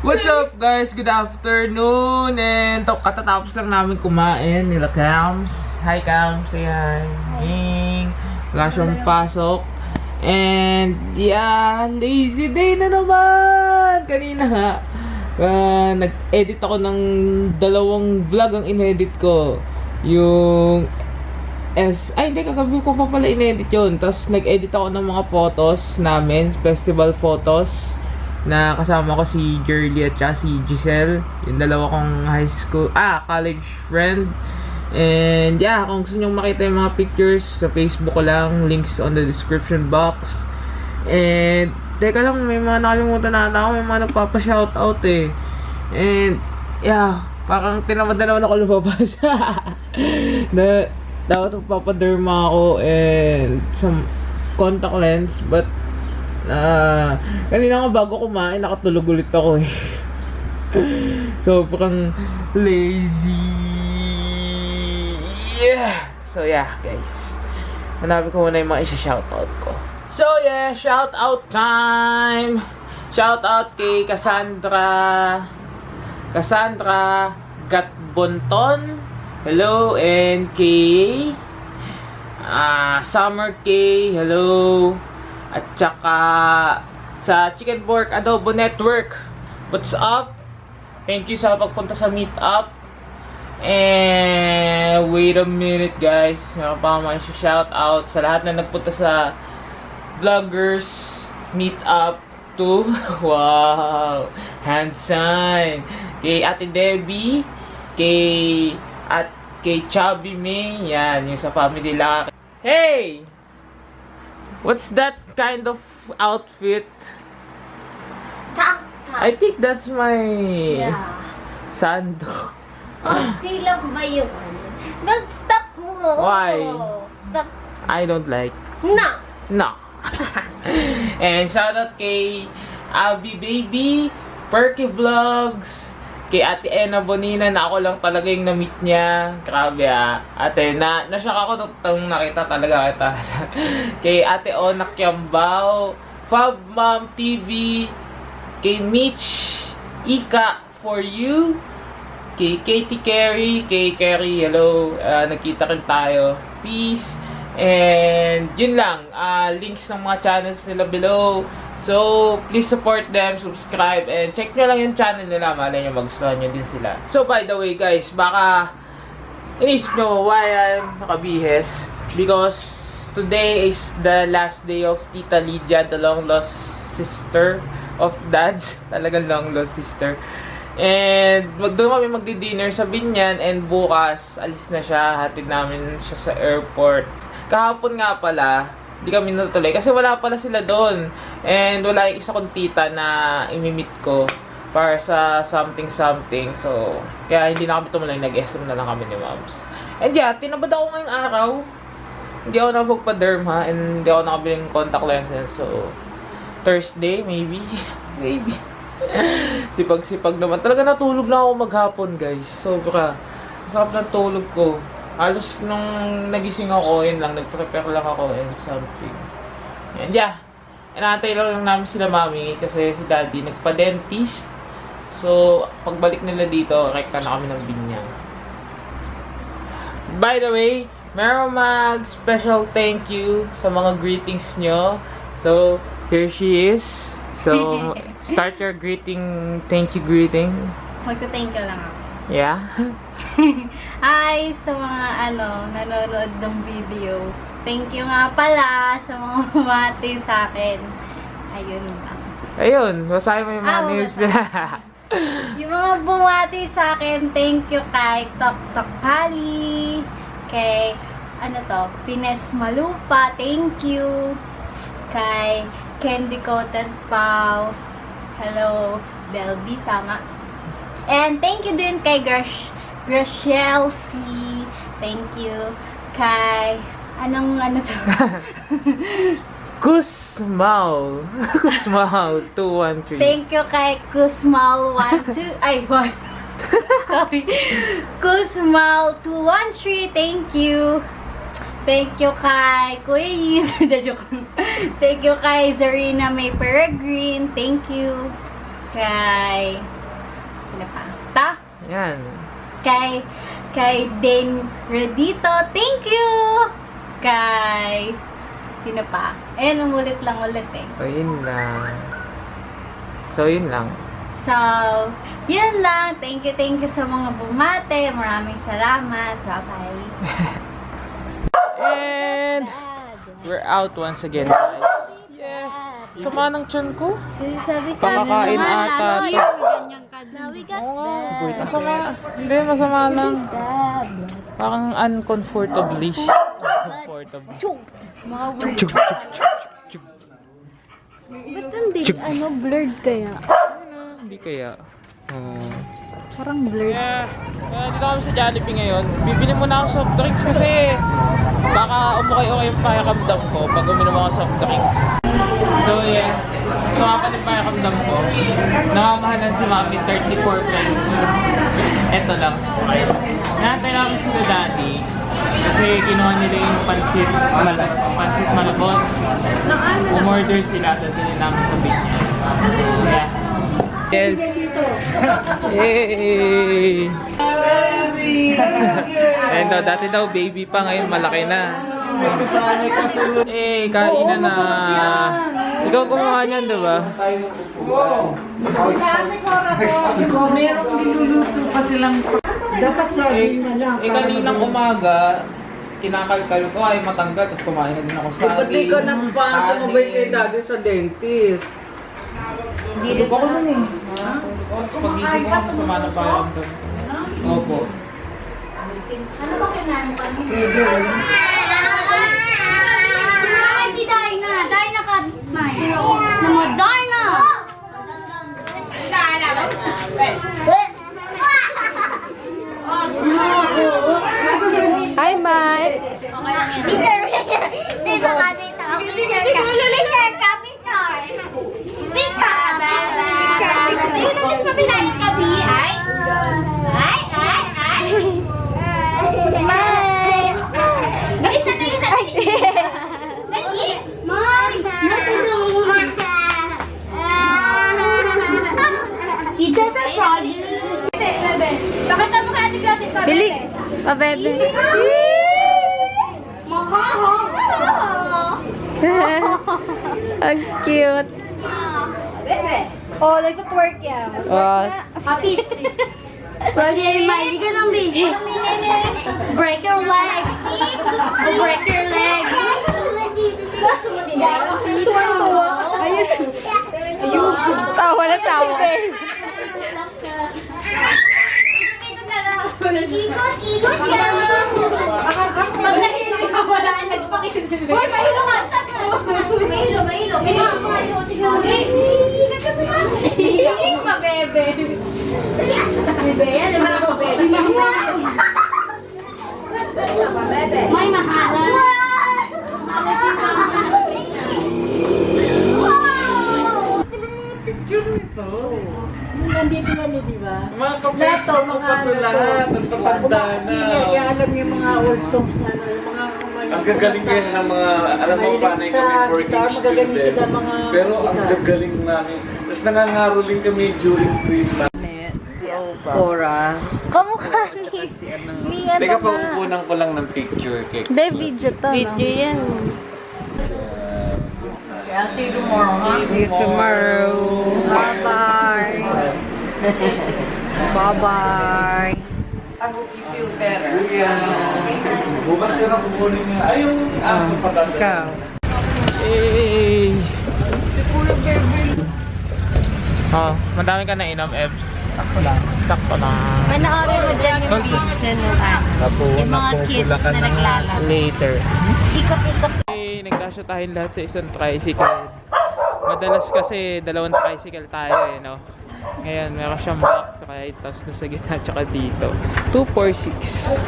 What's up guys? Good afternoon. And katatapos lang namin kumain nila Cams. Hi Cams, say hi. Ging. Wala siyang pasok. And yeah, lazy day na naman. Kanina nga, nag-edit ako ng dalawang vlog ang inedit ko. Yung hindi, kagabi ko pa pala inedit yun. Tapos nag-edit ako ng mga photos namin, festival photos, na kasama ko si Jerly at si Giselle, yung dalawa kong college friend. And yeah, kung gusto nyo makita yung mga pictures, sa Facebook ko lang, links on the description box. And teka lang, may mga nakalimutan na ako, may mga nagpapa-shoutout eh. And yeah, parang tinamad na naman ako lumabas. Na dapat magpapaderma ako and some contact lens, but kanina nga bago kumain, nakatulog ulit ako eh. So, parang lazy. Yeah! So, yeah, guys. Hanapin ko muna yung mga isa-shoutout ko. So, yeah, shoutout time! Shoutout kay Cassandra Gatbonton. Hello, and kay Summer K. Hello. At saka sa Chicken Pork Adobo Network, what's up? Thank you sa pagpunta sa meetup. And wait a minute guys, meron pa akong mga shout out sa lahat na nagpunta sa vloggers meetup to wow, hand sign kay Ate Debbie, kay Chubby May, yan yung sa family lang. Hey! What's that kind of outfit? I think that's my sando. Okay lang ba yun? Stop mo! Why? Stop. I don't like. No! And shoutout kay Abby Baby, Perky Vlogs, kay Ate Ena Bonina na ako lang talaga yung na-meet niya. Grabe ate, na-shock ako nung nakita talaga kita. Kay Ate Ona Kiambao, Fab Mom TV, kay Mitch Ika for you, kay Katie Carey, kay Carey, hello, nagkita rin tayo. Peace. And yun lang, links ng mga channels nila below. So, please support them, subscribe, and check nyo lang yung channel nila. Malay nyo, magustuhan nyo din sila. So, by the way guys, baka inisip nyo why I'm nakabihes. Because today is the last day of Tita Lydia, the long lost sister of Dad's. Talagang long lost sister. And doon kami magdi-dinner sa Binyan, and bukas alis na siya, hatid namin siya sa airport. Kahapon nga pala, hindi kami natuloy kasi wala pala sila doon. And wala yung isa kong tita na imimit ko para sa something. So, kaya hindi na kami tumuloy, nag-SM na lang kami ni Moms. And yeah, tinabad ako ngayong araw. Hindi ako napagpa-derma and hindi ako nakabiling contact lenses. So, Thursday, maybe. Maybe. Sipag-sipag naman. Talaga natulog na ako maghapon, guys. Sobra. Sarap ng tulog ko. Halos nung nagising ako, yun lang, nag-prepare lang ako and something. And yeah, inaantay lang namin sila mami kasi si daddy nagpa-dentist. So, pagbalik nila dito, rekta na kami ng Binyang. By the way, meron special thank you sa mga greetings nyo. So, here she is. So, start your thank you greeting. Magta-thank you lang ako. Yeah? Hi sa mga nanonood ng video. Thank you nga pala sa mga bumati sa akin. Ayun lang. Ayun, basahin mo yung mga news nila. Yung mga bumati sa akin, thank you kay Tok Tok Pali, kay Pines Malupa, thank you. Kay Candy Coated Pau, hello, Belby, tama. And thank you din kay Gracielle C. Thank you. Kay Kusmal 213. Thank you kay Kusmal 12 sorry. Kusmal 213. Thank you. Thank you kay Kuya Yiz. Thank you kay Zarina May Peregrine. Thank you. Kay... Sino pa? Ta? Yan. Kay Dane Redito, thank you! Kay... Sino pa? Ayan, umulit lang ulit eh. So, yun lang. So, yun lang. So, yun lang. Thank you sa mga bumate. Maraming salamat. Bye-bye. And we're out once again, guys. Yeah. Sama ng tiyan ko. Sabi ka, Pakakain ata. ganyan ka na. Oo nga. Masama. Hindi, masama lang. Parang uncomfortably. Uncomfortably. Mga words. Chuk, chuk, chuk, chuk. Ba't hindi? Blurred kaya? Hindi kaya. Parang blurred. Yeah. Dito kami sa Jollibee ngayon. Bibili muna ako soft drinks kasi baka umukay-ukay yung pakiramdam ko pag uminom ako soft drinks. So yeah. Sumapat yung pakiramdam ko. Namamahalan si Mami 34 pesos. Eto lang. Nantay namin sila daddy. Kasi kinuha nila yung pansit malabot. Umorder sila, dadalhin namin sa bigyan. Yeah. Yes. Yay! And dati daw baby pa, ngayon malaki na. Eh, kainan na. Ikaw gumawa niyan, diba? Merong niluluto pa silang... Dapat sabihin na lang. Kaninang umaga, kinakalkal ko ay matanggal, tapos kumain na din ako sa Pati ka nang pa sumabay kay daddy sa dentist. Hindi ko nun eh. Tapos pag-isip ko, masama na pakiramdam. Opo. Ano ba kailangan pa niyo? Si Darna! Darna ka, May! Nama Darna! Hi, Mai! Peter ka! Peter ka! Peter ka! Peter! Ayun na, mas mabilayan ka, Bi! Ay! Smile! Bilis na kayo na! Dali! Mom! Teacher ka, Prodi! Bakit ang mukha natin gratis pa, Bili! Pabebe! Ang cute! Bebe! Oh, nagtutwerk yan. What? Happy! Pwede, maili ka ng baby. Break your leg. Break your leg. Ayun! Tawa na tawa. Ikot yan. Pag nahilo ka, wala ang nagpakitin. Hoy, mahilo ka. Stop ka. Mahilo. Mahilo. Sige. Hihiling pa, bebe. Bebe, alam mo ako, bebe. May mahala. Picture nito. Nandito yan eh, di ba? Mga kapwesto mo pa ito lahat. Ang tatanda na. Kaya alam yung mga old songs na ano, yung mga... Ang gagaling kaya ng mga, alam mo panay kami working student. Pero ang gagaling namin. Tapos nangangaroling kami during Christmas. Cora. Kamukha ni ano Teka, nga. pakukunan ko lang ng picture kay Hindi, video to. Video yan. I'll see you tomorrow, huh? See you tomorrow. Bye-bye. Bye-bye. I hope you feel better. Bukas ka na kukunin niya. Ay, yung aso patanda. Ikaw. Yay! Madami ka na inom, Ebs. Sakto lang. Panoorin mo dyan yung video nung yung mga kids na naglalaro. Later. Ikot-ikot. Nagkasya tayong lahat sa isang tricycle. Madalas kasi dalawang tricycle tayo no? Ngayon meron siyang back ride, tapos nasa gitna tsaka dito. 246.